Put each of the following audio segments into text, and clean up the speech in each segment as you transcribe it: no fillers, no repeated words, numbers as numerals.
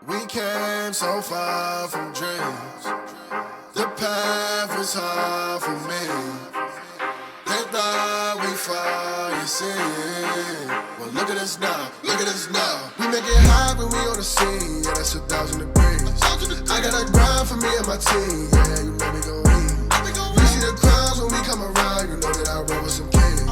We came so far from dreams. The path was hard for me. They thought we fall, you see. Well, look at us now, look at us now. We make it hot when we on the scene. Yeah, that's 1,000 degrees. I got a grind for me and my team. Yeah, you know we gon' eat. You see the crowds when we come around. You know that I roll with some kings.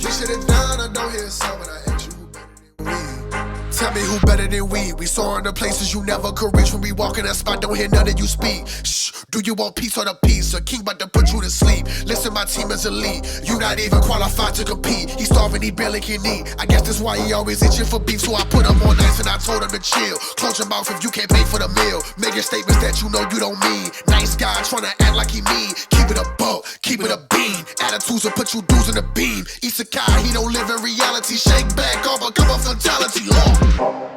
We sit it down, I don't hear a sound, but I ask you who better than we. Tell me who better than we. We soaring to places you never could reach. When we walk in that spot, don't hear none of you speak. Shh, do you want peace or the peace? A king about to put you to sleep. Listen, my team is elite. You not even qualified to compete. He starving, he barely can eat. I guess that's why he always itching for beef. So I put him on ice and I told him to chill. Close your mouth if you can't pay for the meal. Making statements that you know you don't mean. Nice guy trying to act like he mean. Keep it a buck, keep it a bean. Attitudes will put you dudes in the beam. Isekai, he don't live in reality. Shake back off, become a fatality.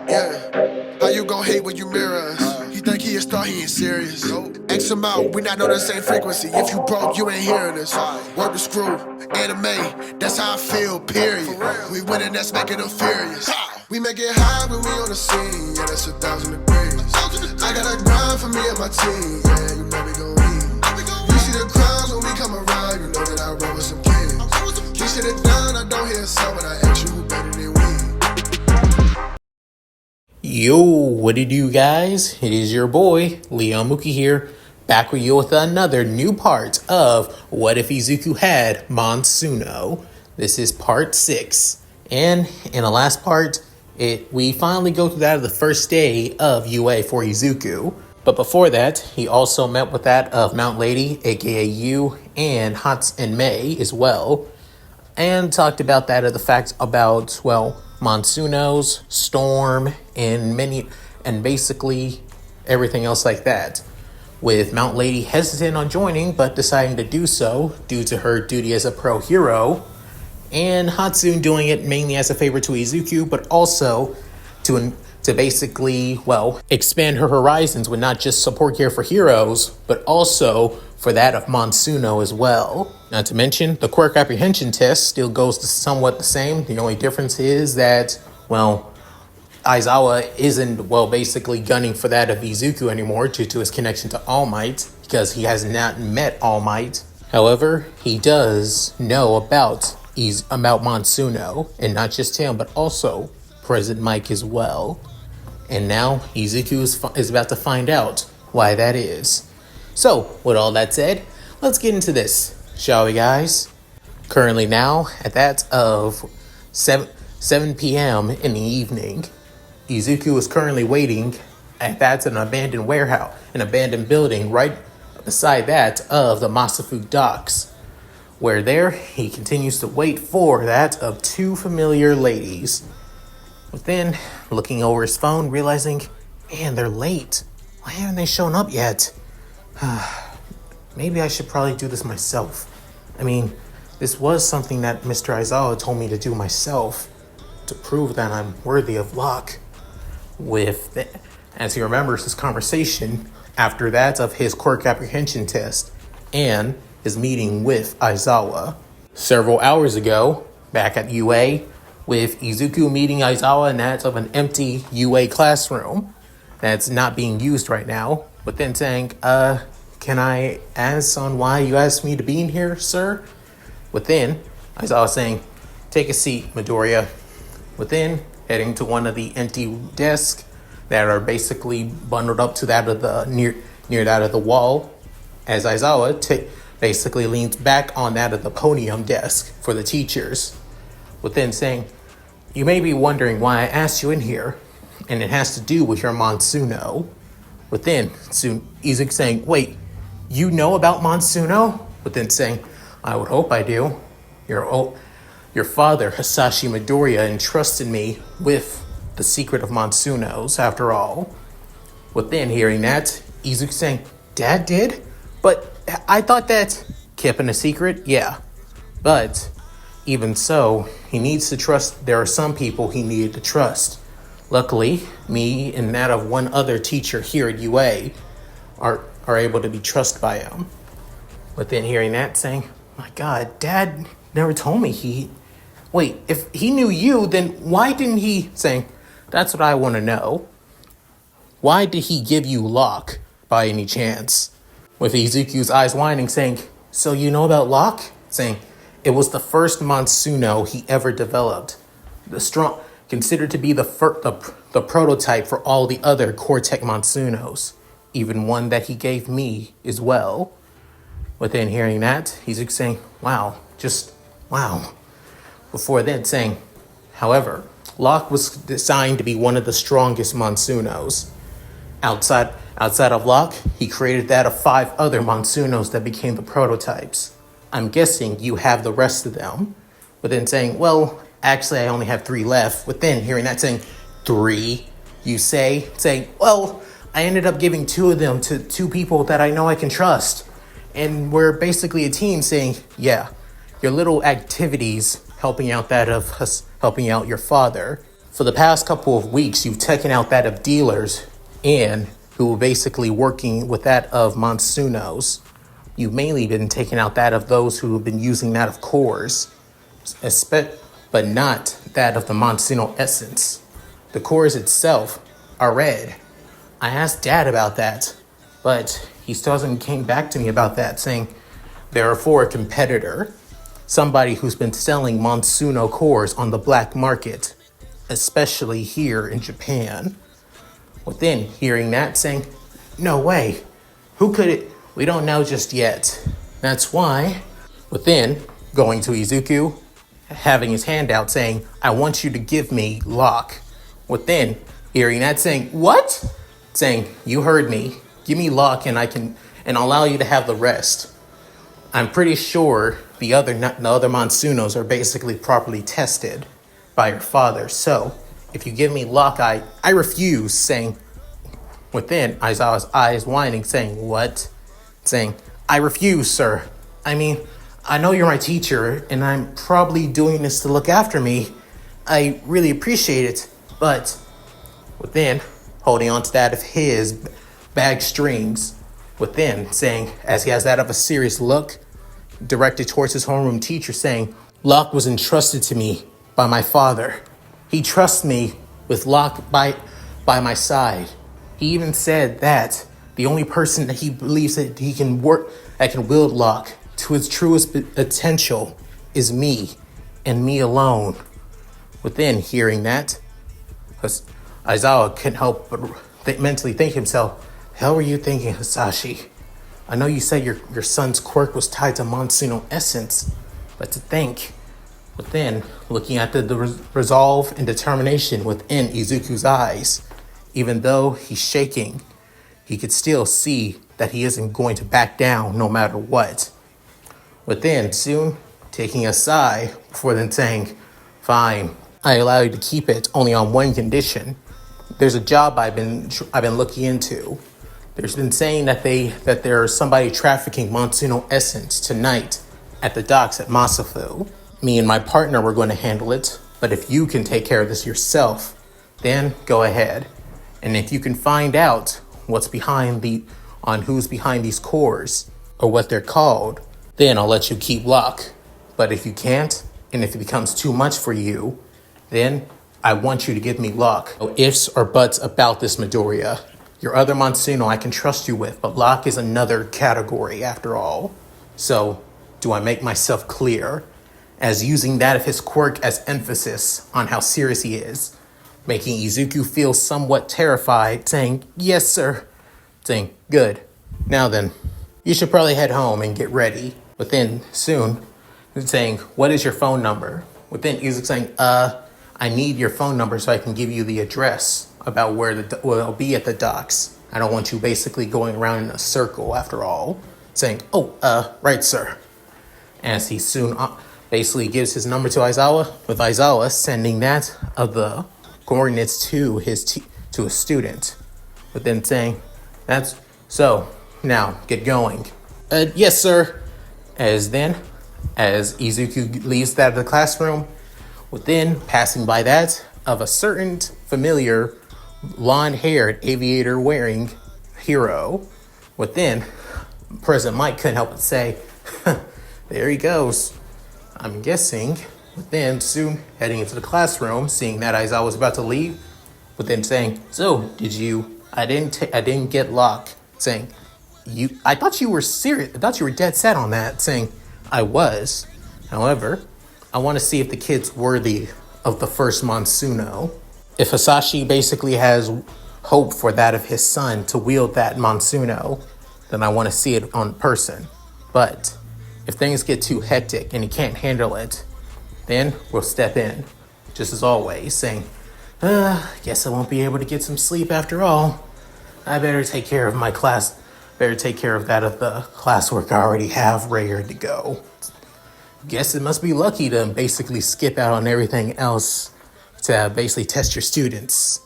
Yeah, how you gon' hate when you mirror us? He think he a star, he ain't serious. X him out, we not on the same frequency. If you broke, you ain't hearing us. Work the screw, anime, that's how I feel, period. We winning, that's making them furious. We make it high when we on the scene, yeah, that's 1,000 degrees. I got a grind for me and my team, yeah, you know we gon' eat. You see the crowds when we come around, you know that I roll with some kings. We sit it down, I don't hear a sound, but I ask you who better than we. Yo, what do you do, guys? It is your boy, Leon Mookie here, back with you with another new part of What If Izuku Had Monsuno. This is part 6. And in the last part, we finally go through that of the first day of UA for Izuku. But before that, he also met with that of Mt.Lady, aka Yu, and Hats and Mei as well. And talked about that of the fact about, well, Monsuno's, Storm, and basically everything else like that. With Mt.Lady hesitant on joining, but deciding to do so due to her duty as a pro hero. And Hatsune doing it mainly as a favor to Izuku, but also to basically, well, expand her horizons with not just support gear for heroes, but also for that of Monsuno as well. Not to mention, the quirk apprehension test still goes to somewhat the same. The only difference is that, well, Aizawa isn't, well, basically gunning for that of Izuku anymore due to his connection to All Might, because he has not met All Might. However, he does know about Monsuno, and not just him, but also President Mike as well. And now Izuku is about to find out why that is. So, with all that said, let's get into this, shall we, guys? Currently now, at that of 7 p.m. in the evening, Izuku is currently waiting at that an abandoned warehouse, an abandoned building right beside that of the Masafu docks, where there he continues to wait for that of two familiar ladies. But then, looking over his phone, realizing, man, they're late. Why haven't they shown up yet? Maybe I should probably do this myself. I mean, this was something that Mr. Aizawa told me to do myself to prove that I'm worthy of luck. As he remembers his conversation after that of his quirk apprehension test and his meeting with Aizawa. Several hours ago, back at UA, with Izuku meeting Aizawa in that of an empty UA classroom that's not being used right now, but then saying, can I ask on why you asked me to be in here, sir? Within, Aizawa saying, take a seat, Midoriya. Within, heading to one of the empty desks that are basically bundled up to that of the near that of the wall, as Aizawa basically leans back on that of the podium desk for the teachers. Within saying, you may be wondering why I asked you in here, and it has to do with your Monsuno. Within, soon Izuku saying, wait, you know about Monsuno? Within saying, I would hope I do. Your father, Hisashi Midoriya, entrusted me with the secret of Monsunos, after all. Within hearing that, Izuku saying, Dad did? But I thought that keeping a secret? Yeah. But even so, he needs to trust. There are some people he needed to trust. Luckily, me and that of one other teacher here at UA are able to be trusted by him. But then hearing that, saying, my God, Dad never told me Wait, if he knew you, then why didn't he? Saying, that's what I want to know. why did he give you Locke by any chance? With Izuku's eyes widening, saying, so you know about Locke? Saying, it was the first Monsuno he ever developed. The strong, considered to be the prototype for all the other Cortec Monsunos. Even one that he gave me as well. Within hearing that, Izuku saying, wow, just wow. Before then saying, however, Locke was designed to be one of the strongest Monsunos. Outside of Locke, he created that of 5 other Monsunos that became the prototypes. I'm guessing you have the rest of them. But then saying, well, actually I only have 3 left. But then hearing that saying, 3, you say? Saying, well, I ended up giving 2 of them to 2 people that I know I can trust. And we're basically a team saying, yeah, your little activities helping out that of us, helping out your father. For the past couple of weeks, you've taken out that of dealers and who were basically working with that of Monsunos. You've mainly been taking out that of those who have been using that of cores, but not that of the Monsuno essence. The cores itself are red. I asked Dad about that, but he still hasn't came back to me about that, saying they're for a competitor, somebody who's been selling Monsuno cores on the black market, especially here in Japan. Within hearing that, saying, no way, who could it? We don't know just yet. That's why, within going to Izuku, having his hand out, saying, I want you to give me Locke. Within hearing that, saying, what? Saying, you heard me. Give me Locke and I'll allow you to have the rest. I'm pretty sure the other Monsunos are basically properly tested by your father. So if you give me Locke, I refuse. Saying, within Aizawa's eyes whining, saying, what? Saying, I refuse, sir. I mean, I know you're my teacher and I'm probably doing this to look after me. I really appreciate it, but within holding on to that of his bag strings, within saying, as he has that of a serious look directed towards his homeroom teacher, saying, Locke was entrusted to me by my father. He trusts me with Locke by my side. He even said that the only person that he believes that he can work, that can wield Locke to his truest potential is me, and me alone. Within hearing that, Aizawa couldn't help but mentally think himself, hell were you thinking, Hisashi? I know you said your son's quirk was tied to Monsuno essence, but to think, within, looking at the resolve and determination within Izuku's eyes, even though he's shaking, he could still see that he isn't going to back down no matter what. Within, soon, taking a sigh before then saying, fine, I allow you to keep it only on one condition. There's a job I've been looking into. There's been saying that there's somebody trafficking Monsuno essence tonight at the docks at Masafu. Me and my partner were going to handle it, but if you can take care of this yourself, then go ahead. And if you can find out who's behind these cores or what they're called, then I'll let you keep Locke. But if you can't, and if it becomes too much for you, then I want you to give me Locke. No ifs or buts about this, Midoriya. Your other Monsuno I can trust you with, but Locke is another category after all. So, do I make myself clear? As using that of his quirk as emphasis on how serious he is, making Izuku feel somewhat terrified, saying, yes, sir. Saying, good. Now then, you should probably head home and get ready. Within, soon, saying, what is your phone number? Within, Izuku saying, I need your phone number so I can give you the address about where it'll be at the docks. I don't want you basically going around in a circle after all. Saying, right, sir. As he soon basically gives his number to Aizawa, with Aizawa sending that of the coordinates to his student. But then saying, that's so, now get going. Yes, sir. As Izuku leaves that of the classroom, within passing by that of a certain familiar blonde-haired aviator-wearing hero, within, President Mike couldn't help but say, there he goes. I'm guessing, within, soon heading into the classroom, seeing that Aizawa was about to leave, within saying, so, did you I didn't get luck. Saying, I thought you were serious. I thought you were dead set on that. Saying, I was. However, I want to see if the kid's worthy of the first Monsuno. If Hasashi basically has hope for that of his son to wield that Monsuno, then I want to see it on person. But if things get too hectic and he can't handle it, then we'll step in, just as always, saying, guess I won't be able to get some sleep after all. I better take care of my class, better take care of that of the classwork I already have ready to go. Guess it must be lucky to basically skip out on everything else to basically test your students.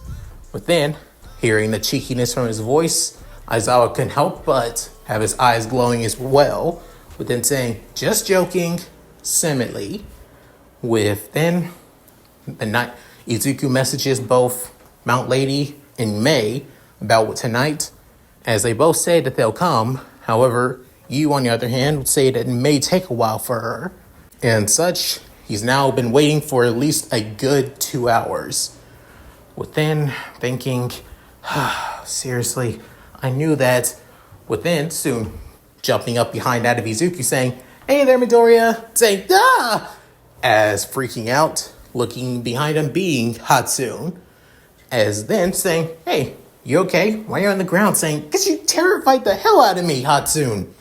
But then, hearing the cheekiness from his voice, Aizawa couldn't help but have his eyes glowing as well, but then saying, just joking, timidly. With then, the night, Izuku messages both Mt.Lady and May about tonight, as they both say that they'll come. However, you, on the other hand, would say that it may take a while for her. And such, he's now been waiting for at least a good 2 hours. Within, thinking, seriously, I knew that. Within, soon, jumping up behind that of Izuku, saying, hey there, Midoriya, saying, ah! As freaking out, looking behind him, being Hatsune. As then saying, hey, you okay? Why are you on the ground? Saying, because you terrified the hell out of me, Hatsune.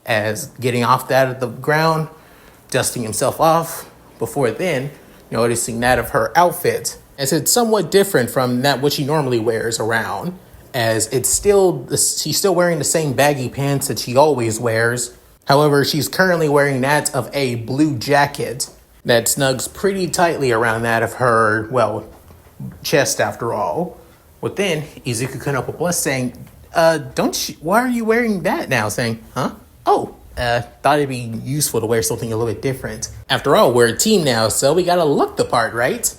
As getting off that of the ground, dusting himself off, before then, noticing that of her outfit, as it's somewhat different from that which he normally wears around, as she's still wearing the same baggy pants that she always wears. However, she's currently wearing that of a blue jacket that snugs pretty tightly around that of her, chest after all. Within, Izuku couldn't help but blush, saying, why are you wearing that now? Saying, huh? Oh, thought it'd be useful to wear something a little bit different. After all, we're a team now, so we gotta look the part, right?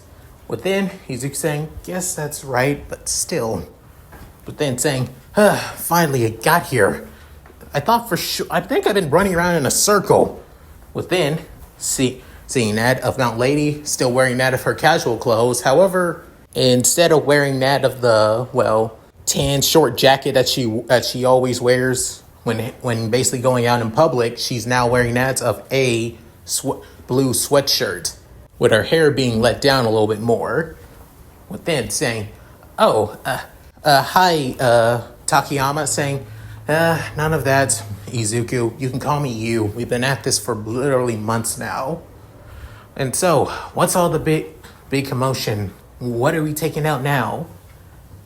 Within, Izuku saying, guess that's right, but still. But then saying, finally it got here. I think I've been running around in a circle. Within, seeing that of Mt.Lady, still wearing that of her casual clothes. However, instead of wearing that of the, tan short jacket that she always wears when basically going out in public, she's now wearing that of a blue sweatshirt, with her hair being let down a little bit more. Within, saying, hi, Takayama, saying, none of that, Izuku. You can call me you. We've been at this for literally months now. And so, what's all the big commotion? What are we taking out now?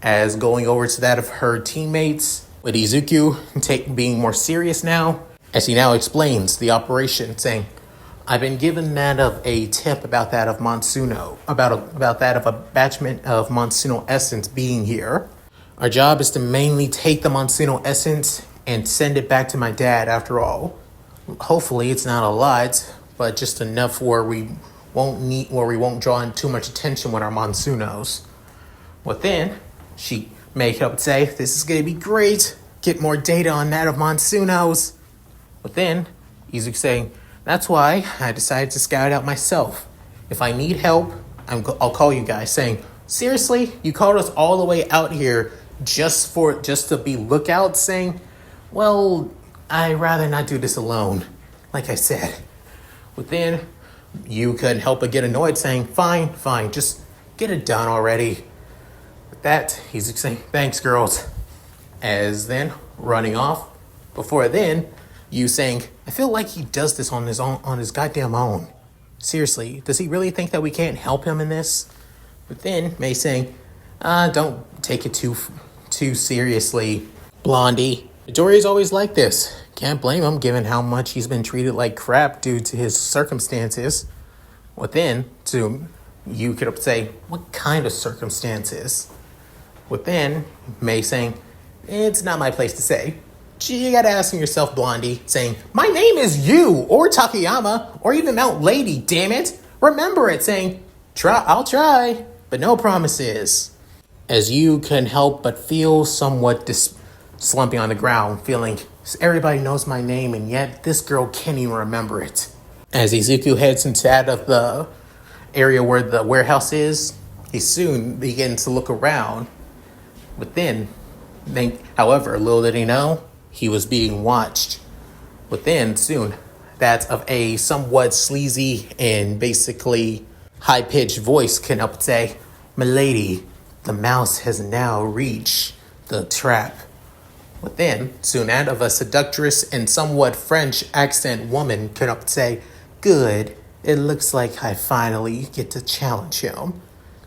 As going over to that of her teammates, with Izuku being more serious now, as he now explains the operation, saying, I've been given that of a tip about that of Monsuno, about that of a batchment of Monsuno essence being here. Our job is to mainly take the Monsuno essence and send it back to my dad after all. Hopefully it's not a lot, but just enough where we won't draw in too much attention with our Monsunos. Within, she may up and say, this is going to be great. Get more data on that of Monsunos. Within, Izuku saying, that's why I decided to scout it out myself. If I need help, I'll call you guys. Saying, seriously, you called us all the way out here just to be lookouts? Saying, well, I'd rather not do this alone. Like I said. Within, you couldn't help but get annoyed, saying, fine, just get it done already. With that, he's saying, thanks, girls. As then, running off. Before then, you saying, I feel like he does this on his goddamn own. Seriously, does he really think that we can't help him in this? But then, May saying, don't take it too seriously, Blondie. Midoriya's always like this. Can't blame him, given how much he's been treated like crap due to his circumstances. Within, you could say, what kind of circumstances? Within, May saying, it's not my place to say. You gotta ask yourself, Blondie, saying, my name is you, or Takayama, or even Mt.Lady, damn it. Remember it, saying, I'll try, but no promises. As you couldn't help but feel somewhat slumping on the ground, feeling, everybody knows my name, and yet this girl can't even remember it. As Izuku heads into out of the area where the warehouse is, he soon begins to look around, But then, however, little did he know, he was being watched. Within soon, that of a somewhat sleazy and basically high-pitched voice can up say, "M'Lady, the mouse has now reached the trap." Within, soon out of a seductress and somewhat French accent woman can up say, "Good, it looks like I finally get to challenge him.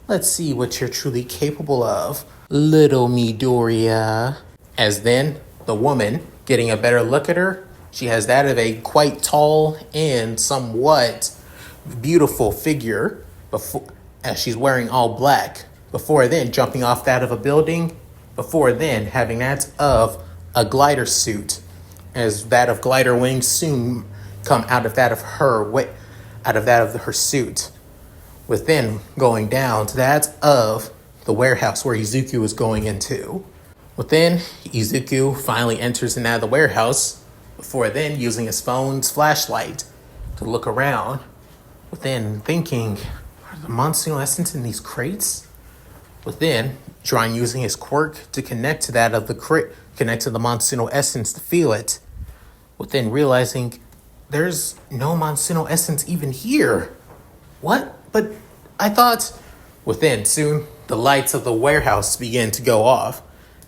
Let's see what you're truly capable of, little Midoriya." As then, the woman, getting a better look at her, she has that of a quite tall and somewhat beautiful figure before, as she's wearing all black. Before then, jumping off that of a building. Before then, having that of a glider suit, as that of glider wings soon come out of that of her suit. Within going down to that of the warehouse where Izuku is going into. Within, Izuku finally enters in out of the warehouse, before then using his phone's flashlight to look around. Within, thinking, are the Monsuno essence in these crates? Within, trying using his quirk to connect to that of the crate, connect to the Monsuno essence to feel it. Within, realizing there's no Monsuno essence even here. What? But I thought... Within, soon, the lights of the warehouse begin to go off,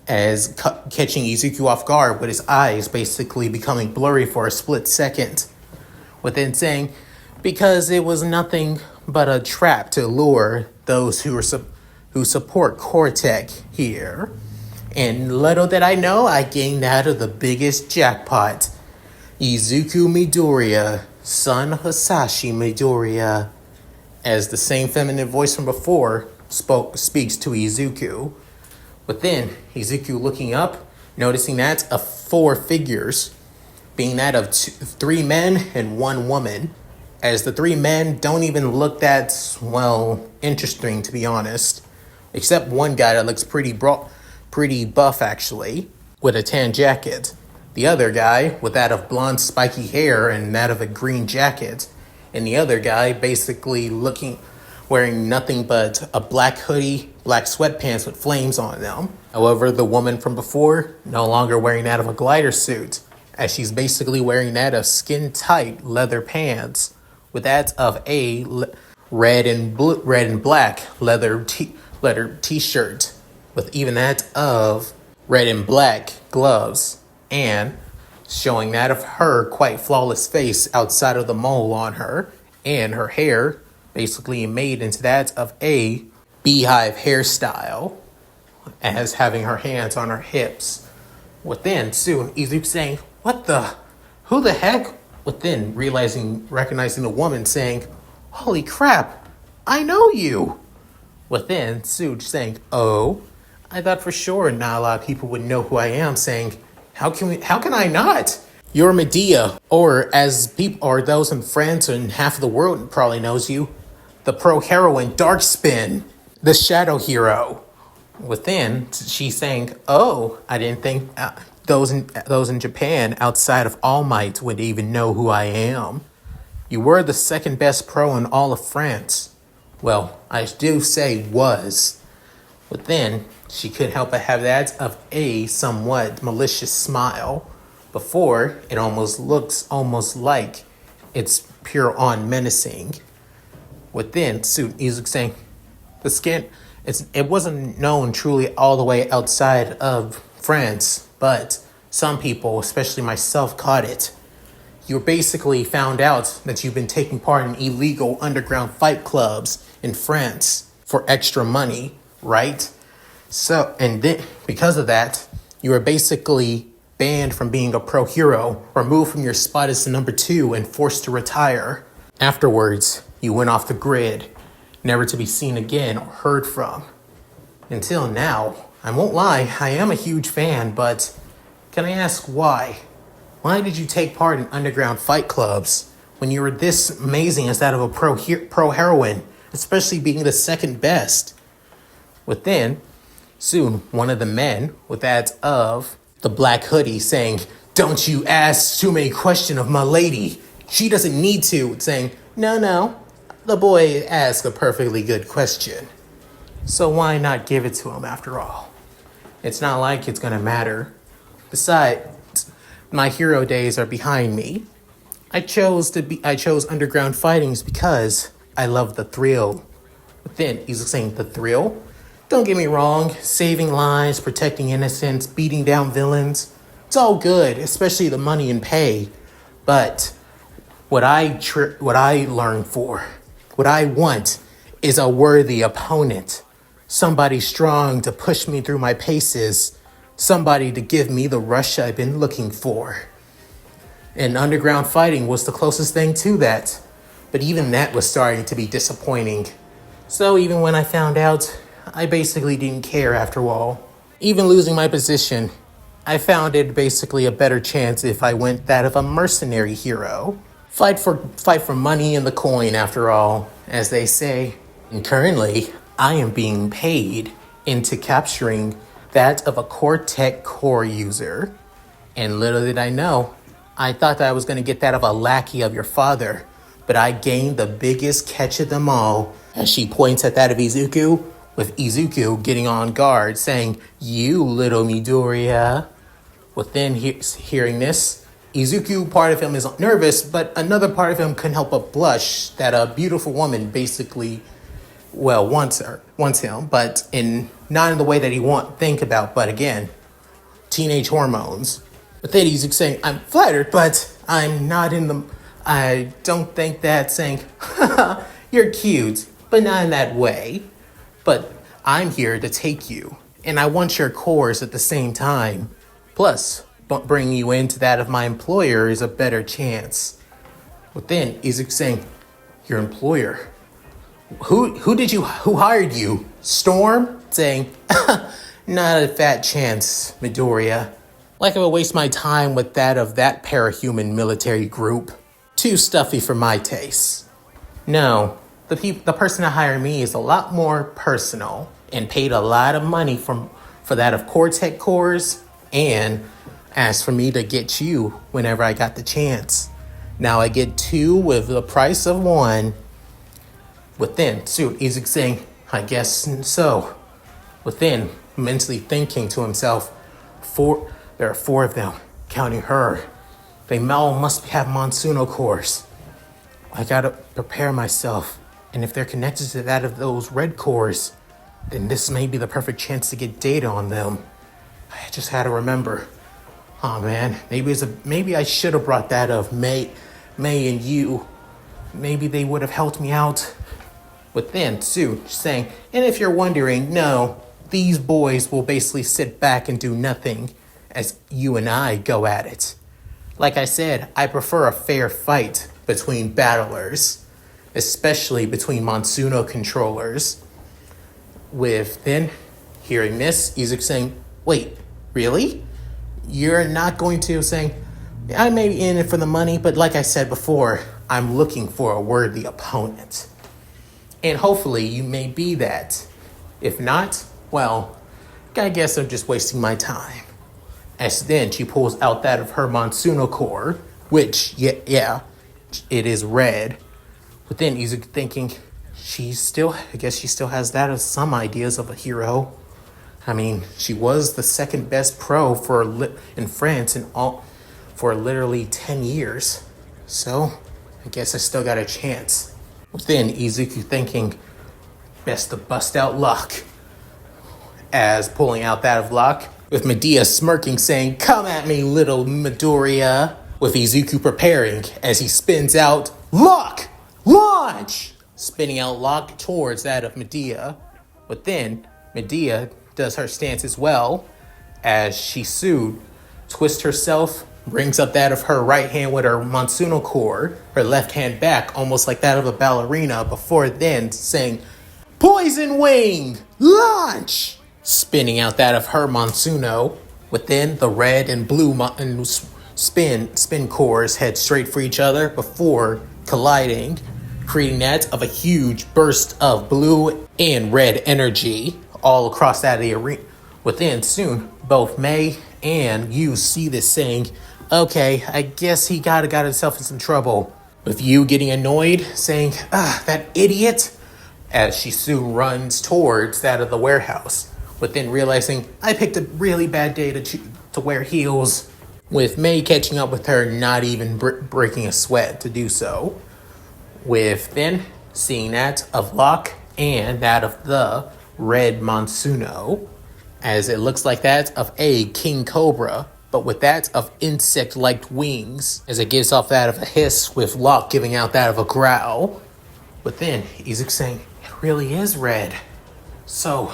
as catching Izuku off guard with his eyes basically becoming blurry for a split second. Within saying, because it was nothing but a trap to lure those who support Cortec here. And little did I know, I gained out of the biggest jackpot. Izuku Midoriya, son Hisashi Midoriya. As the same feminine voice from before speaks to Izuku. But then, Izuku looking up, noticing that of 4 figures, being that of 3 men and 1 woman, as the 3 men don't even look that, well, interesting to be honest, except one guy that looks pretty buff actually, with a tan jacket. The other guy with that of blonde spiky hair and that of a green jacket, and the other guy basically wearing nothing but a black hoodie, black sweatpants with flames on them. However, the woman from before, no longer wearing that of a glider suit, as she's basically wearing that of skin-tight leather pants, with that of a red and black leather t-shirt, with even that of red and black gloves, and showing that of her quite flawless face outside of the mole on her, and her hair basically made into that of a beehive hairstyle, as having her hands on her hips. Within, soon, Izuku saying, who the heck? Within, recognizing the woman saying, holy crap, I know you. Within, Suge saying, oh, I thought for sure not a lot of people would know who I am, saying, how can I not? You're Medea, or those in France and half of the world probably knows you, the pro heroine Darkspin, the shadow hero. Within, she's saying, oh, I didn't think those in Japan outside of All Might would even know who I am. You were the second best pro in all of France. Well, I do say was. Within, she couldn't help but have that of a somewhat malicious smile. Before, it looks almost like it's pure on menacing. Within, soon Izuku saying, the skin, it wasn't known truly all the way outside of France, but some people, especially myself, caught it. You basically found out that you've been taking part in illegal underground fight clubs in France for extra money, right? So, and then because of that, you were basically banned from being a pro hero, removed from your spot as the number 2 and forced to retire. Afterwards, you went off the grid, never to be seen again or heard from. Until now, I won't lie, I am a huge fan, but can I ask why? Why did you take part in underground fight clubs when you were this amazing as that of a pro heroine, especially being the second best? Within, soon, one of the men with that of the black hoodie saying, don't you ask too many questions of my lady. She doesn't need to, saying, no, the boy asked a perfectly good question. So why not give it to him after all? It's not like it's gonna matter. Besides, my hero days are behind me. I chose underground fightings because I love the thrill. But then he's saying the thrill? Don't get me wrong, saving lives, protecting innocents, beating down villains. It's all good, especially the money and pay. But what I learn for, what I want is a worthy opponent. Somebody strong to push me through my paces. Somebody to give me the rush I've been looking for. And underground fighting was the closest thing to that. But even that was starting to be disappointing. So even when I found out, I basically didn't care after all. Even losing my position, I found it basically a better chance if I went that of a mercenary hero. Fight for money and the coin after all, as they say. And currently, I am being paid into capturing that of a core tech core user. And little did I know, I thought that I was going to get that of a lackey of your father, but I gained the biggest catch of them all, as she points at that of Izuku, with Izuku getting on guard, saying, "You little Midoriya." Within hearing this, Izuku, part of him is nervous, but another part of him couldn't help but blush that a beautiful woman basically, wants him, but not in the way that he think about, but again, teenage hormones. But then he's saying, "I'm flattered, but I'm not in the, I don't think that," saying, "Haha, you're cute, but not in that way. But I'm here to take you, and I want your cores at the same time. Plus, bringing you into that of my employer is a better chance." But then Izuku saying, "Your employer? Who hired you? Storm?" Saying, "Not a fat chance, Midoriya. Like I would waste my time with that of that parahuman military group. Too stuffy for my tastes. No, the person that hired me is a lot more personal and paid a lot of money for that of core tech cores and asked for me to get you whenever I got the chance. Now I get two with the price of one." Within, Izuku saying, "I guess so." Within, mentally thinking to himself, there are four of them, counting her. They all must have Monsuno cores. I gotta prepare myself, and if they're connected to that of those red cores, then this may be the perfect chance to get data on them. I just had to remember. Oh man, maybe I should have brought that of May and you. Maybe they would have helped me out. But then Sue saying, "And if you're wondering, no, these boys will basically sit back and do nothing as you and I go at it. Like I said, I prefer a fair fight between battlers, especially between Monsuno controllers." With then hearing this, Izuku saying, "Wait, really? You're not going to?" Saying, "I may be in it for the money, but like I said before, I'm looking for a worthy opponent. And hopefully you may be that. If not, well, I guess I'm just wasting my time." As then she pulls out that of her Monsuno core, which, yeah, it is red. But then Izuku thinking, I guess she still has that of some ideas of a hero. I mean, she was the second best pro in France for literally 10 years. So, I guess I still got a chance. Then Izuku thinking, best to bust out luck. As pulling out that of luck, with Medea smirking saying, "Come at me, little Midoriya." With Izuku preparing as he spins out, "Luck! Launch!" Spinning out luck towards that of Medea. But then Medea does her stance as well, as she twists herself, brings up that of her right hand with her Monsuno core, her left hand back, almost like that of a ballerina, before then saying, "Poison Wing! Launch!" Spinning out that of her Monsuno. Within, the red and blue spin cores head straight for each other before colliding, creating that of a huge burst of blue and red energy all across that of the arena. Within, soon, both May and you see this saying, "Okay, I guess he got himself in some trouble." With you getting annoyed, saying, "That idiot," as she soon runs towards that of the warehouse. but then realizing I picked a really bad day to wear heels, with May catching up with her, not even breaking a sweat to do so. With then seeing that of Locke and that of the red Monsuno, as it looks like that of a king cobra, but with that of insect-like wings, as it gives off that of a hiss, with Locke giving out that of a growl. But then Izuku saying, it really is red. So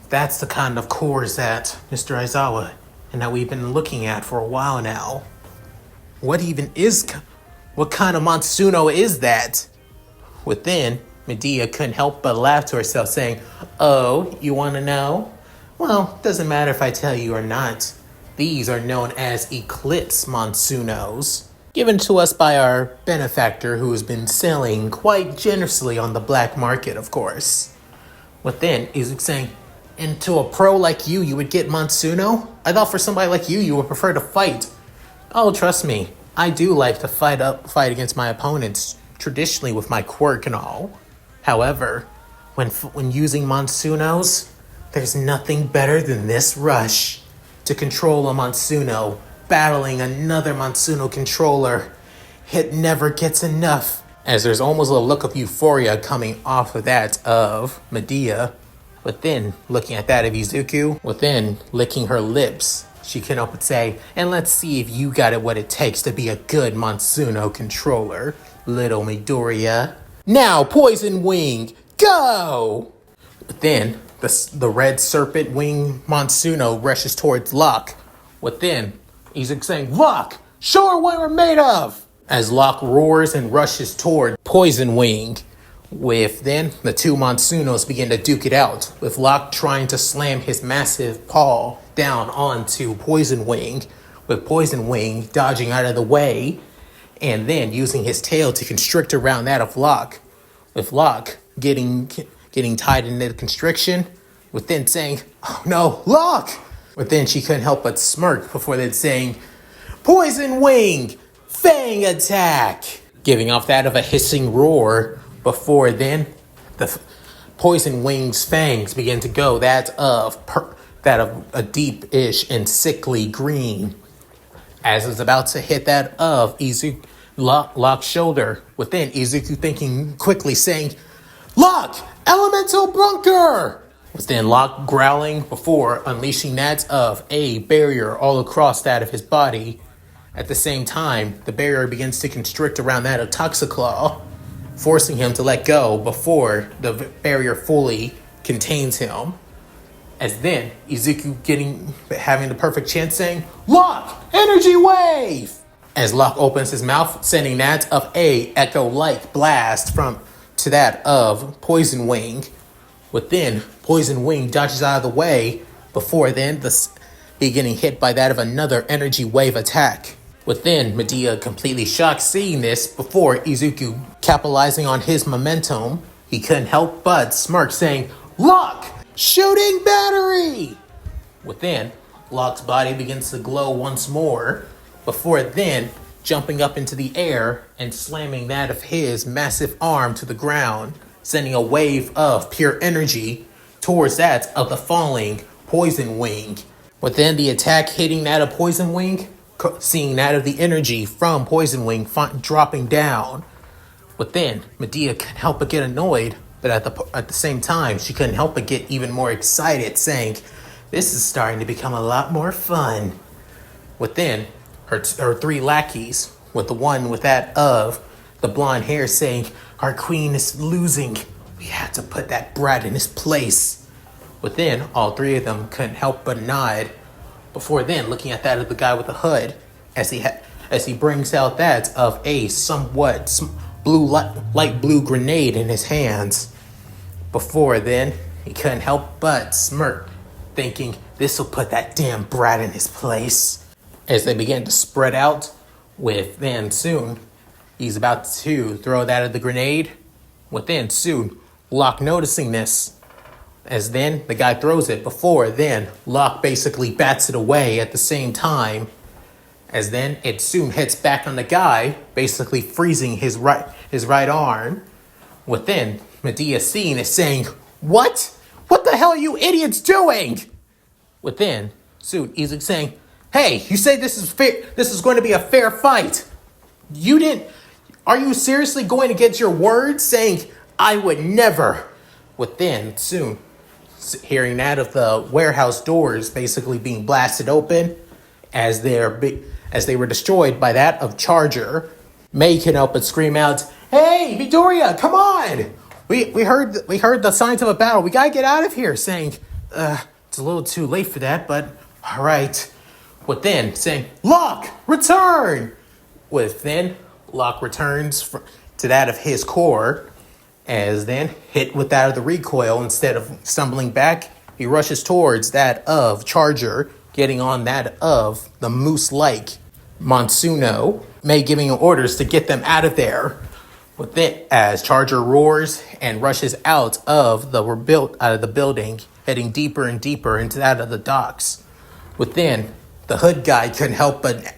that's the kind of cores that Mr. Aizawa and that we've been looking at for a while now. What kind of Monsuno is that? Within, Medea couldn't help but laugh to herself, saying, oh, you want to know? Well, doesn't matter if I tell you or not. These are known as Eclipse Monsunos, given to us by our benefactor who has been selling quite generously on the black market, of course. Within, Izuku saying, and to a pro like you would get Monsuno? I thought for somebody like you would prefer to fight. Oh, trust me, I do like to fight against my opponents, traditionally with my quirk and all. However, when using Monsunos, there's nothing better than this rush. To control a Monsuno, battling another Monsuno controller, it never gets enough. As there's almost a look of euphoria coming off of that of Medea, but then looking at that of Izuku, within licking her lips, she can help but say, and let's see if you got it what it takes to be a good Monsuno controller, little Midoriya. Now, Poison Wing, go! But then, the red serpent wing Monsuno rushes towards Locke. Within, Izuku saying, Locke, show her what we're made of! As Locke roars and rushes toward Poison Wing. With then, the two Monsunos begin to duke it out, with Locke trying to slam his massive paw down onto Poison Wing, with Poison Wing dodging out of the way, and then using his tail to constrict around that of Locke, with Locke getting tied into the constriction, with then saying, oh no, Locke! But then she couldn't help but smirk before then saying, Poison Wing, Fang attack! Giving off that of a hissing roar. Before then, the Poison Wing's fangs begin to go that of a deep-ish and sickly green, as it's about to hit that of Izuku Locke's shoulder. Within, Izuku thinking quickly, saying, Locke, elemental bunker! Within, Locke growling before unleashing that of a barrier all across that of his body. At the same time, the barrier begins to constrict around that of Toxiclaw, forcing him to let go before the barrier fully contains him. As then, Izuku having the perfect chance saying, Locke, energy wave! As Locke opens his mouth, sending that of a echo-like blast to that of Poison Wing. Within, Poison Wing dodges out of the way before then beginning hit by that of another energy wave attack. Within, Medea completely shocked seeing this before Izuku capitalizing on his momentum. He couldn't help but smirk saying, Locke, shooting battery! Within, Locke's body begins to glow once more, before then jumping up into the air and slamming that of his massive arm to the ground, sending a wave of pure energy towards that of the falling Poison Wing. Within the attack hitting that of Poison Wing, seeing that of the energy from Poison Wing dropping down. Within, Medea couldn't help but get annoyed, but at the same time, she couldn't help but get even more excited, saying, this is starting to become a lot more fun. Within, her three lackeys, with the one with that of the blonde hair saying, our queen is losing. We had to put that brat in his place. Within, all three of them couldn't help but nod. Before then, looking at that of the guy with the hood, as he brings out that of a somewhat light blue grenade in his hands. Before then, he couldn't help but smirk, thinking this'll put that damn brat in his place. As they began to spread out, with then soon, he's about to throw that of the grenade. Within soon, Locke noticing this. As then, the guy throws it. Before then, Locke basically bats it away at the same time. As then, it soon hits back on the guy, basically freezing his right arm. Within, Medea seeing it saying, what? What the hell are you idiots doing? Within, soon, Izuku saying, hey, you say this is fair, this is going to be a fair fight. You didn't, are you seriously going against your word saying, I would never? Within, soon, hearing that of the warehouse doors basically being blasted open as they were destroyed by that of Charger, May can help but scream out, hey, Midoriya, come on! We heard the signs of a battle. We gotta get out of here, saying, it's a little too late for that, but all right. Within, saying, Locke, return! Within, Locke returns to that of his core, as then hit with that of the recoil. Instead of stumbling back, he rushes towards that of Charger, getting on that of the moose-like Monsuno, May giving orders to get them out of there. With it, as Charger roars and rushes out of the building, heading deeper and deeper into that of the docks. Within, the hood guy couldn't help but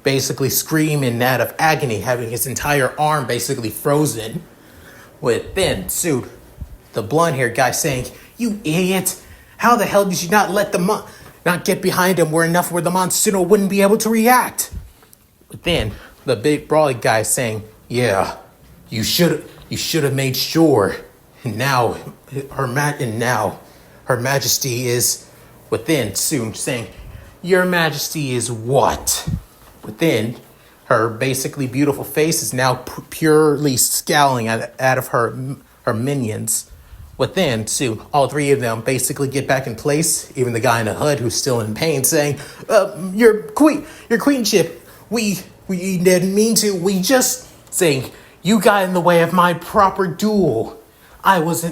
basically scream in that of agony, having his entire arm basically frozen. Within, suit, the blonde-haired guy saying, you idiot! How the hell did you not let not get behind him where the Monsuno wouldn't be able to react? Within, the big brawly guy saying, yeah, you should have made sure. And now her majesty is within, soon saying, your majesty is what? Within, her basically beautiful face is now purely scowling out of her minions. Within, soon, all three of them basically get back in place. Even the guy in the hood who's still in pain saying, your queenship, we didn't mean to. We just saying, you got in the way of my proper duel. I was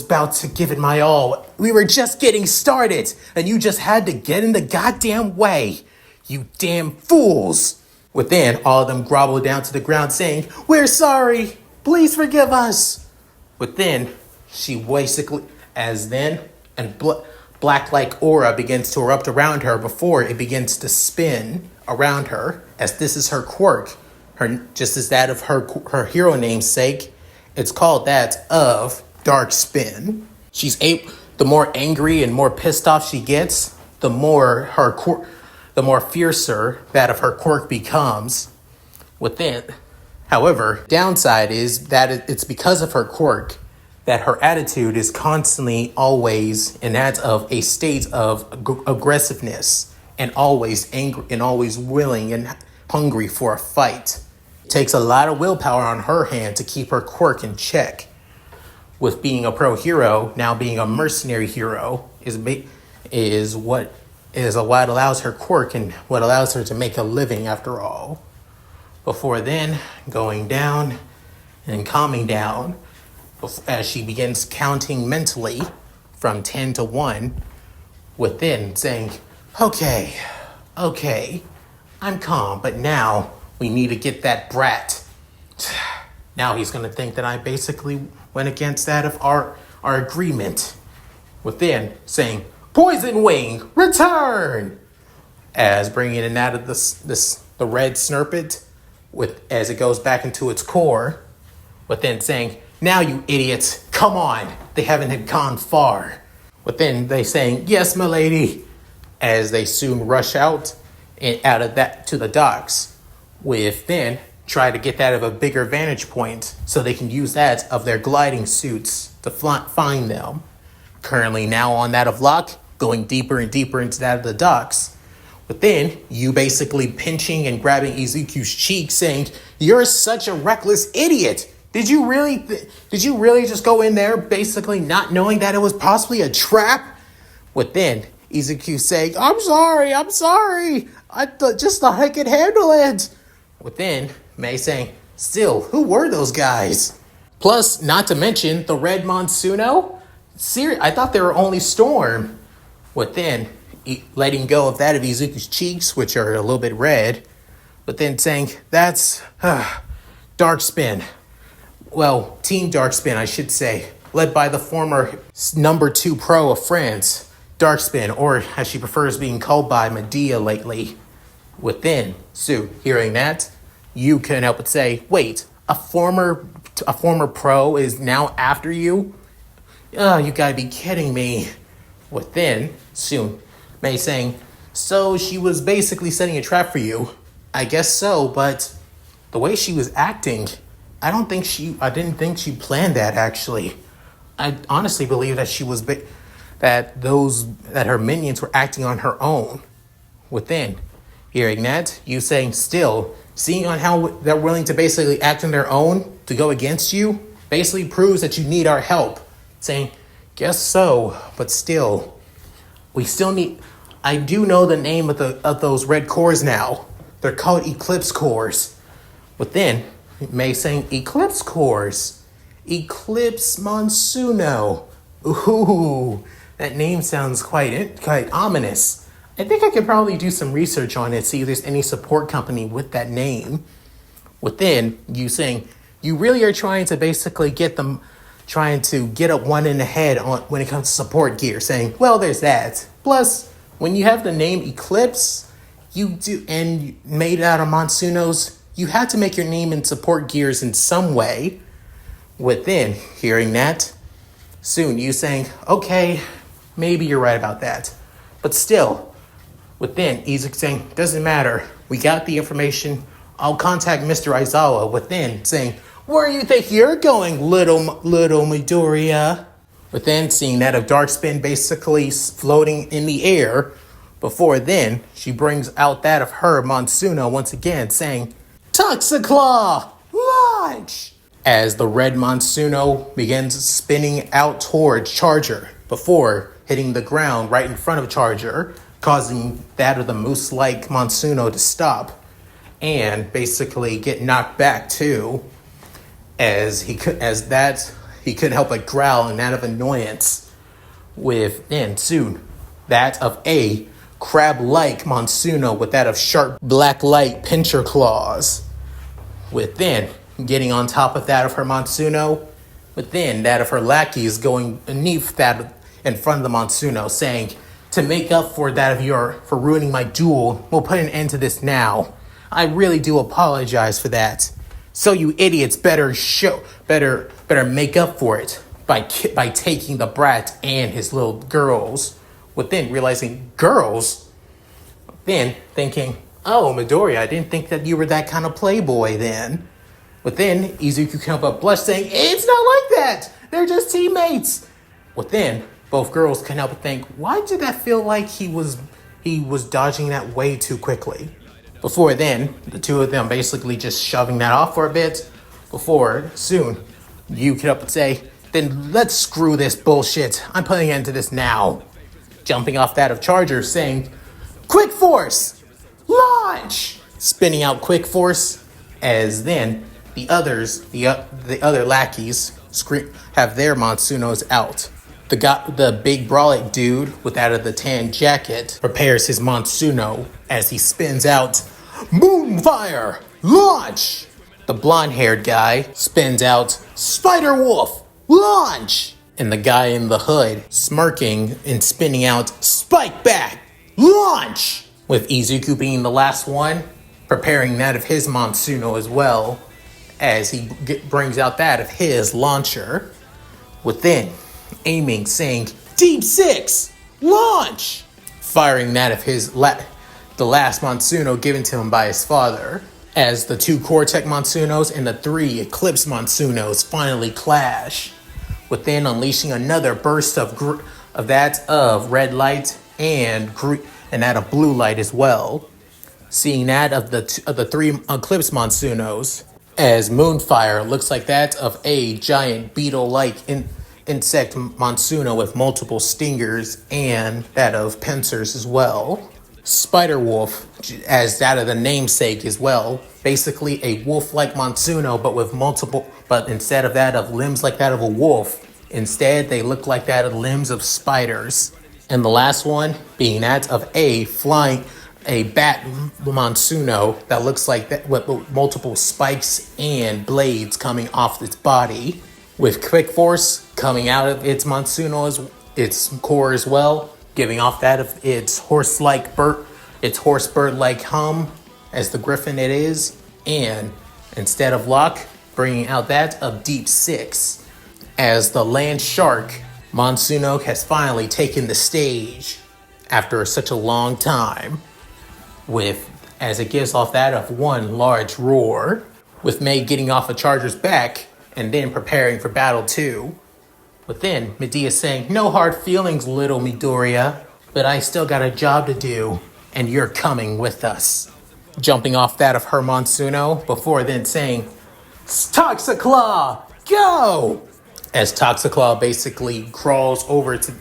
about to give it my all. We were just getting started, and you just had to get in the goddamn way. You damn fools. Within, all of them grovel down to the ground saying, we're sorry. Please forgive us. Within, she basically, as then, and black-like aura begins to erupt around her before it begins to spin around her, as this is her quirk. Just as that of her hero namesake, it's called that of Darkspin. The more angry and more pissed off she gets, the more fiercer that of her quirk becomes. Within, however, downside is that it's because of her quirk that her attitude is constantly always in that of a state of aggressiveness and always angry and always willing and hungry for a fight. It takes a lot of willpower on her hand to keep her quirk in check. With being a pro hero, now being a mercenary hero is what allows her quirk and what allows her to make a living after all. Before then, going down and calming down as she begins counting mentally from 10 to 1 within, saying, okay, I'm calm, but now we need to get that brat. Now he's going to think that I basically went against that of our agreement. Within, saying, Poison Wing, return! As bringing in out of the red snurpet, as it goes back into its core. Within, saying, now you idiots, come on, they haven't gone far. Within, they saying, yes, Mt.Lady, as they soon rush out of that to the docks. Within, try to get that of a bigger vantage point so they can use that of their gliding suits to find them. Currently now on that of Locke, going deeper and deeper into that of the docks. Within, you basically pinching and grabbing Izuku's cheek saying, you're such a reckless idiot. Did you really just go in there basically not knowing that it was possibly a trap? Within, Izuku saying, I'm sorry. I thought I could handle it. Within, May saying, still, who were those guys? Plus, not to mention the red Monsuno? I thought they were only Storm. Within, letting go of that of Izuku's cheeks, which are a little bit red. But then saying, that's Darkspin. Well, Team Darkspin, I should say, led by the former number 2 pro of France, Darkspin, or as she prefers being called by Medea lately. Within, Sue, hearing that, you couldn't help but say, wait, a former pro is now after you? Oh, you gotta be kidding me. Within, soon, May saying, so she was basically setting a trap for you. I guess so, but the way she was acting, I didn't think she planned that actually. I honestly believe that that her minions were acting on her own. Within, hearing that, you saying still, seeing on how they're willing to basically act on their own to go against you, basically proves that you need our help. Saying, guess so, but still, we still need. I do know the name of those red cores now. They're called Eclipse cores. Within, May saying Eclipse cores, Eclipse Monsuno. Ooh, that name sounds quite ominous. I think I could probably do some research on it, see if there's any support company with that name. Within, you saying you really are trying to basically get them, trying to get up one in the head on when it comes to support gear. Saying, well, there's that. Plus, when you have the name Eclipse, you do and made it out of Monsunos, you had to make your name in support gears in some way. Within, hearing that, soon you saying, okay, maybe you're right about that, but still. Within, Izuku saying, doesn't matter. We got the information. I'll contact Mr. Aizawa. Within, saying, where do you think you're going, little Midoriya? Within, seeing that of Darkspin basically floating in the air. Before then, she brings out that of her Monsuno once again, saying, Toxiclaw, launch! As the red Monsuno begins spinning out towards Charger, before hitting the ground right in front of Charger, causing that of the moose-like Monsuno to stop and basically get knocked back too, as he couldn't help but growl in that of annoyance. Within, soon, that of a crab-like Monsuno with that of sharp black light pincher claws. Within, getting on top of that of her Monsuno, within that of her lackeys going beneath that in front of the Monsuno, saying, to make up for that of for ruining my duel, we'll put an end to this now. I really do apologize for that. So you idiots better make up for it by taking the brat and his little girls. Within realizing girls, then thinking, oh Midoriya, I didn't think that you were that kind of playboy then. Within, Izuku can't help but blush, saying, it's not like that. They're just teammates. Within, both girls can help but think, why did that feel like he was dodging that way too quickly? Before then, the two of them basically just shoving that off for a bit. Before, soon, you get up and say, then let's screw this bullshit. I'm putting an end to this now. Jumping off that of Charger, saying, Quick Force! Launch! Spinning out Quick Force, as then the other lackeys have their Monsunos out. The big brolic dude with out of the tan jacket prepares his Monsuno as he spins out Moonfire! Launch! The blonde-haired guy spins out Spider Wolf! Launch! And the guy in the hood smirking and spinning out Spike Back! Launch! With Izuku being the last one, preparing that of his Monsuno as well, as he brings out that of his launcher. Within, aiming, saying, Deep Six! Launch! Firing that of the last Monsuno given to him by his father, as the two Cortec Monsunos and the three Eclipse Monsunos finally clash. Within, unleashing another burst of that of red light and that of blue light as well. Seeing that of the three Eclipse Monsunos, as Moonfire looks like that of a giant beetle-like insect Monsuno with multiple stingers and that of pincers as well. Spider Wolf, as that of the namesake as well, basically a wolf-like Monsuno, but instead of that of limbs like that of a wolf, instead they look like that of limbs of spiders. And the last one being that of a bat Monsuno that looks like that with multiple spikes and blades coming off its body, with Quick Force coming out of its Monsuno, its core as well, giving off that of its horse bird like hum as the griffin it is, and instead of Lock, bringing out that of Deep Six, as the land shark Monsuno has finally taken the stage after such a long time, with as it gives off that of one large roar, with May getting off a charger's back and then preparing for battle 2. But then Medea saying, "No hard feelings, little Midoriya, but I still got a job to do, and you're coming with us." Jumping off that of her Monsuno, before then saying, "Toxiclaw, go!" As Toxiclaw basically crawls over to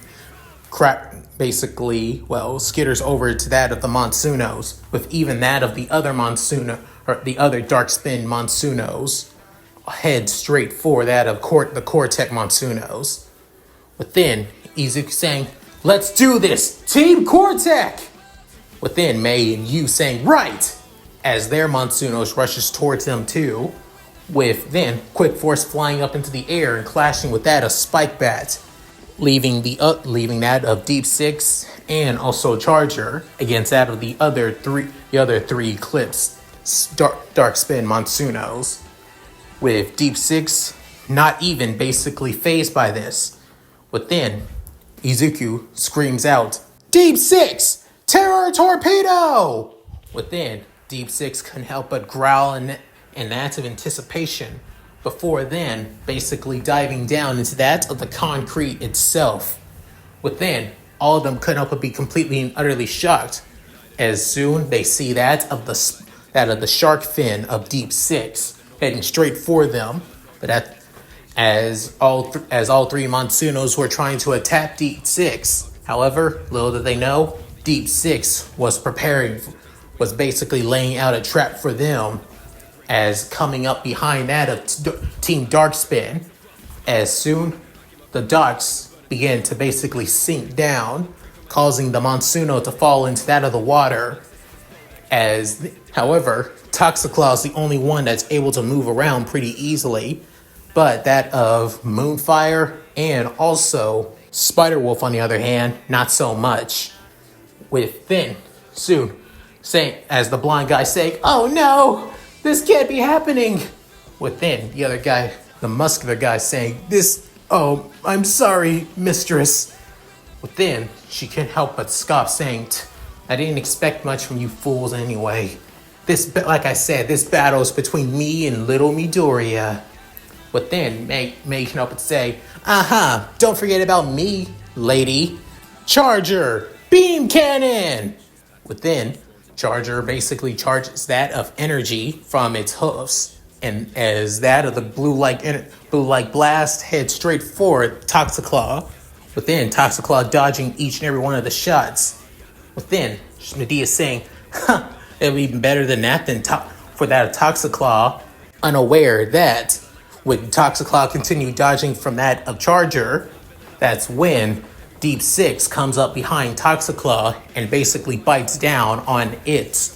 skitters over to that of the Monsunos, with even that of the other Monsuno, or the other Darkspin Monsunos, head straight for that of the Cortec Monsunos. Within, Izuku saying, "Let's do this, Team Cortec!" Within, May and Yu saying, "Right!" as their Monsunos rushes towards them too, with then Quick Force flying up into the air and clashing with that of Spike Bat, leaving that of Deep Six and also Charger against that of the other three Eclipse Dark Spin Monsunos, with Deep Six not even basically phased by this. But then Izuku screams out, "Deep Six, Terror Torpedo!" Within, Deep Six couldn't help but growl in acts of anticipation, before then basically diving down into that of the concrete itself. Within, all of them couldn't help but be completely and utterly shocked, as soon they see that of the shark fin of Deep Six heading straight for them, but as all three Monsunos were trying to attack Deep Six. However, little did they know, Deep Six was basically laying out a trap for them, as coming up behind that of Team Darkspin. As soon the docks began to basically sink down, causing the Monsuno to fall into that of the water. However, Toxiclaw is the only one that's able to move around pretty easily, but that of Moonfire and also Spider-Wolf, on the other hand, not so much. With then, soon, saying, as the blind guy saying, "Oh no, this can't be happening." Within, the other guy, the muscular guy saying, "Oh, I'm sorry, mistress." Within, she can't help but scoff saying, "I didn't expect much from you fools anyway. Like I said, this battle is between me and little Midoriya." Within, May can help but say, "Aha, don't forget about me, lady. Charger, beam cannon!" Within, Charger basically charges that of energy from its hoofs, and as that of the blue light blast heads straight for Toxiclaw. Within, Toxiclaw dodging each and every one of the shots. Within, Medea saying, "Huh, it'll be even better than that for that of Toxiclaw," unaware that with Toxiclaw continue dodging from that of Charger, that's when Deep Six comes up behind Toxiclaw and basically bites down on its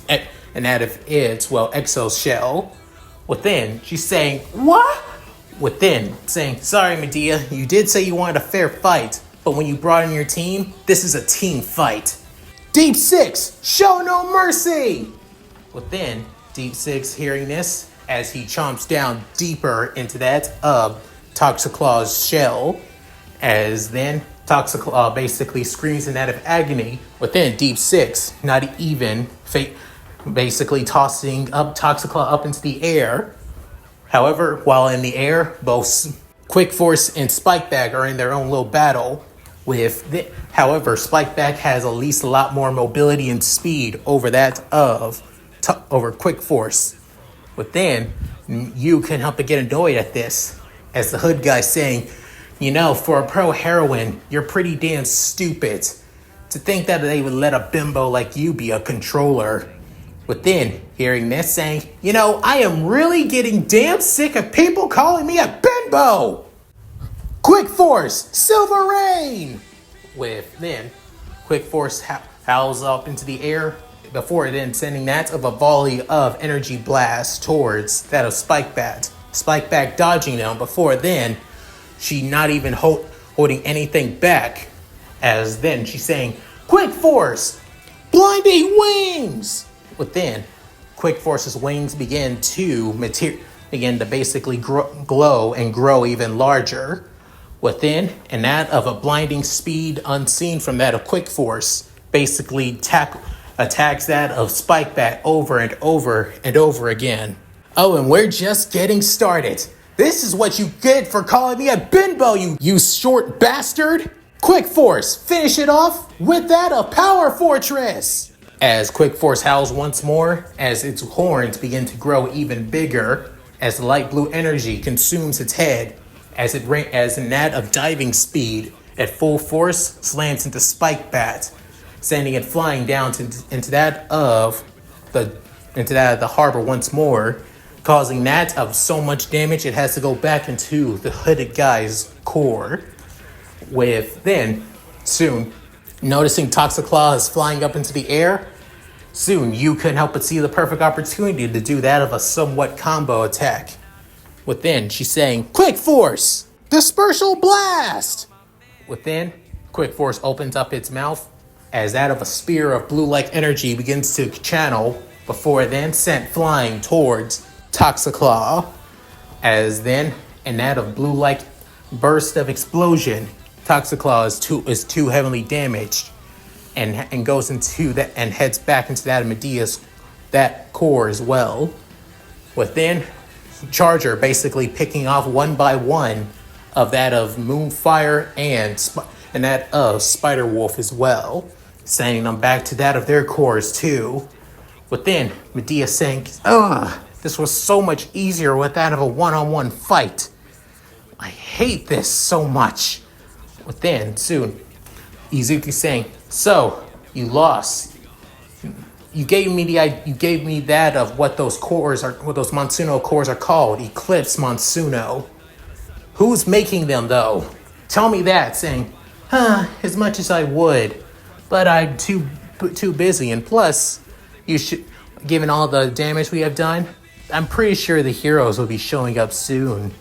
exo shell. Within, she's saying, "What?" Within, saying, "Sorry, Medea, you did say you wanted a fair fight, but when you brought in your team, this is a team fight. Deep Six, show no mercy!" Within, Deep Six hearing this, as he chomps down deeper into that of Toxiclaw's shell, as then Toxiclaw basically screams in that of agony. Within, Deep Six, not even basically tossing up Toxiclaw up into the air. However, while in the air, both Quick Force and Spikeback are in their own little battle. However, Spikeback has at least a lot more mobility and speed over that of Quick Force. Within, you can help but get annoyed at this, as the hood guy saying, "You know, for a pro heroine, you're pretty damn stupid. To think that they would let a bimbo like you be a controller." Within, hearing this, saying, "You know, I am really getting damn sick of people calling me a bimbo." Quick Force, Silver Rain! Within, Quick Force howls up into the air, before then sending that of a volley of energy blast towards that of Spikebat. Spikebat dodging them, before then, she not even holding anything back, as then she's saying, "Quick Force, blinding wings!" Within, Quick Force's wings begin to basically glow and grow even larger. within, and that of a blinding speed unseen from that of Quick Force, basically attacks that of Spike Bat over and over and over again. Oh, and we're just getting started. This is what you get for calling me a bimbo, you short bastard! Quick Force, finish it off with that of Power Fortress! As Quick Force howls once more, as its horns begin to grow even bigger, as the light blue energy consumes its head, as in that of diving speed, at full force slams into Spike Bat, sending it flying down into that of the harbor once more, causing that of so much damage it has to go back into the hooded guy's core. Soon, noticing Toxiclaw is flying up into the air, soon you couldn't help but see the perfect opportunity to do that of a somewhat combo attack. Within, she's saying, Quick Force! Dispersal Blast! Within, Quick Force opens up its mouth as that of a spear of blue-like energy begins to channel before then sent flying towards Toxiclaw. As then, in that of blue-like burst of explosion, Toxiclaw is too heavily damaged and goes into that and heads back into that of Medea's that core as well. Within, Charger basically picking off one by one of that of Moonfire and that of Spider Wolf as well, sending them back to that of their cores too. Within, Medea saying, "Ugh, this was so much easier with that of a one-on-one fight. I hate this so much." Within, soon, Izuku saying, "So, you lost. You gave me that of what those Monsuno cores are called, Eclipse Monsuno. Who's making them though? Tell me that." Saying, as much as I would, but I'm too busy, and plus, given all the damage we have done, I'm pretty sure the heroes will be showing up soon."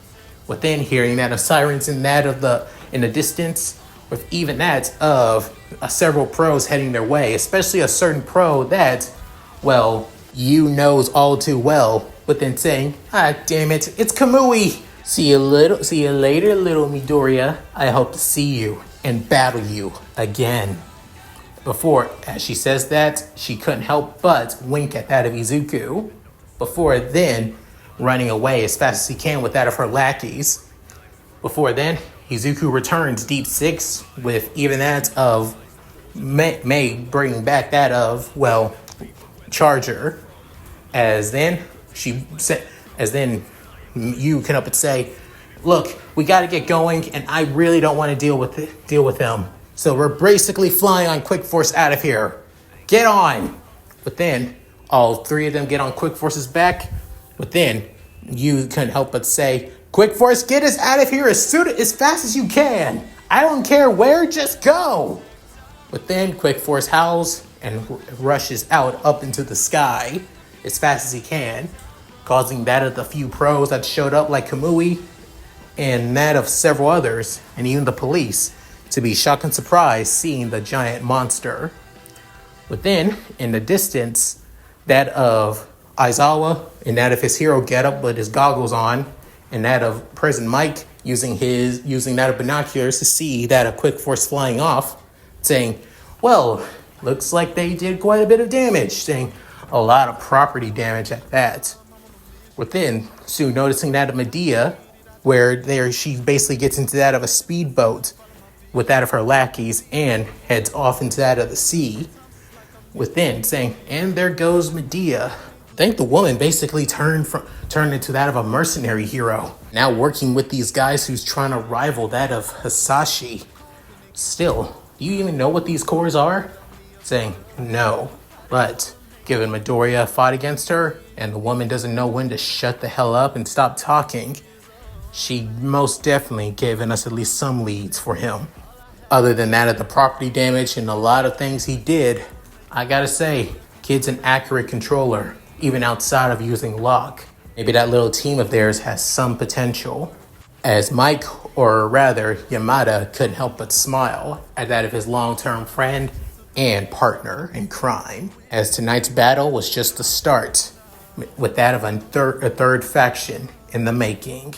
Within, hearing that of sirens in the distance, with even that of several pros heading their way, especially a certain pro that, well, you knows all too well, but then saying, damn it, it's Kamui. See you later, little Midoriya. I hope to see you and battle you again." Before, as she says that, she couldn't help but wink at that of Izuku, before then running away as fast as he can with that of her lackeys. Before then, Izuku returns Deep Six with even that of May bringing back that of, well, Charger. As then you can up and say, "Look, we got to get going, and I really don't want to deal with them. So we're basically flying on Quick Force out of here. Get on!" But then all three of them get on Quick Force's back. But then you couldn't help but say, "Quick Force, get us out of here as fast as you can. I don't care where, just go." But then Quick Force howls and rushes out up into the sky as fast as he can, causing that of the few pros that showed up like Kamui and that of several others, and even the police, to be shocked and surprised seeing the giant monster. Within, in the distance, that of Aizawa and that of his hero getup with his goggles on, and that of President Mike using that of binoculars to see that of Quick Force flying off, saying, "Well, looks like they did quite a bit of damage," saying a lot of property damage at that. Within, soon noticing that of Medea, where she basically gets into that of a speedboat with that of her lackeys and heads off into that of the sea. Within, saying, "And there goes Medea." I think the woman basically turned into that of a mercenary hero, now working with these guys who's trying to rival that of Hisashi. Still, do you even know what these cores are? Saying, "No, but given Midoriya fought against her, and the woman doesn't know when to shut the hell up and stop talking, she most definitely given us at least some leads for him. Other than that of the property damage and a lot of things he did, I gotta say, kid's an accurate controller, even outside of using lock. Maybe that little team of theirs has some potential." As Mike, or rather Yamada, couldn't help but smile at that of his long-term friend and partner in crime, as tonight's battle was just the start, with that of a third faction in the making.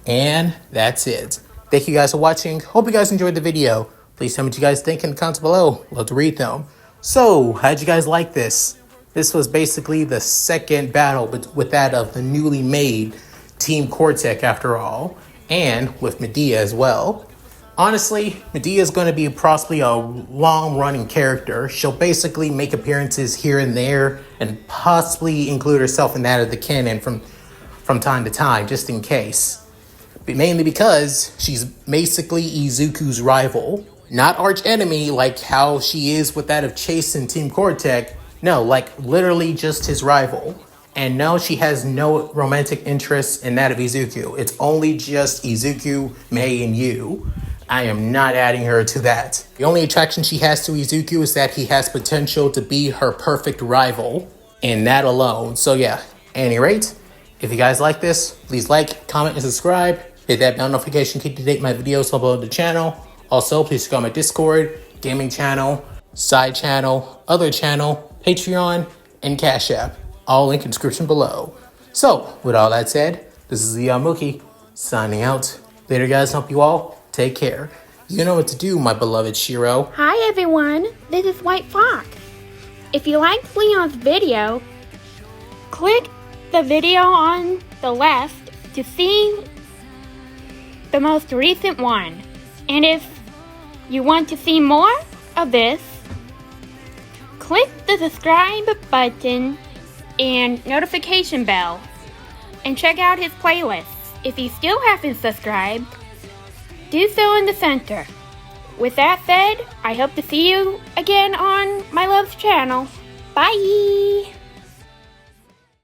And that's it. Thank you guys for watching. Hope you guys enjoyed the video. Please tell me what you guys think in the comments below. Love to read them. So, how'd you guys like this? This was basically the second battle with that of the newly made Team Cortec after all, and with Medea as well. Honestly, Medea is going to be possibly a long-running character. She'll basically make appearances here and there and possibly include herself in that of the canon from time to time, just in case. But mainly because she's basically Izuku's rival. Not arch enemy like how she is with that of Chase and Team Cortec. No, like literally just his rival. And no, she has no romantic interest in that of Izuku. It's only just Izuku, Mei, and you. I am not adding her to that. The only attraction she has to Izuku is that he has potential to be her perfect rival. And that alone. So yeah, at any rate, if you guys like this, please like, comment, and subscribe. Hit that bell notification to keep my videos uploaded to the channel. Also, please check out my Discord, gaming channel, side channel, other channel, Patreon, and Cash App. All link in the description below. So, with all that said, this is Mookie signing out. Later, guys. Hope you all take care. You know what to do, my beloved Shiro. Hi everyone, this is White Fox. If you liked Leon's video, click the video on the left to see the most recent one. And if you want to see more of this, click the subscribe button and notification bell and check out his playlists. If you still haven't subscribed, do so in the center. With that said, I hope to see you again on my love's channel. Bye!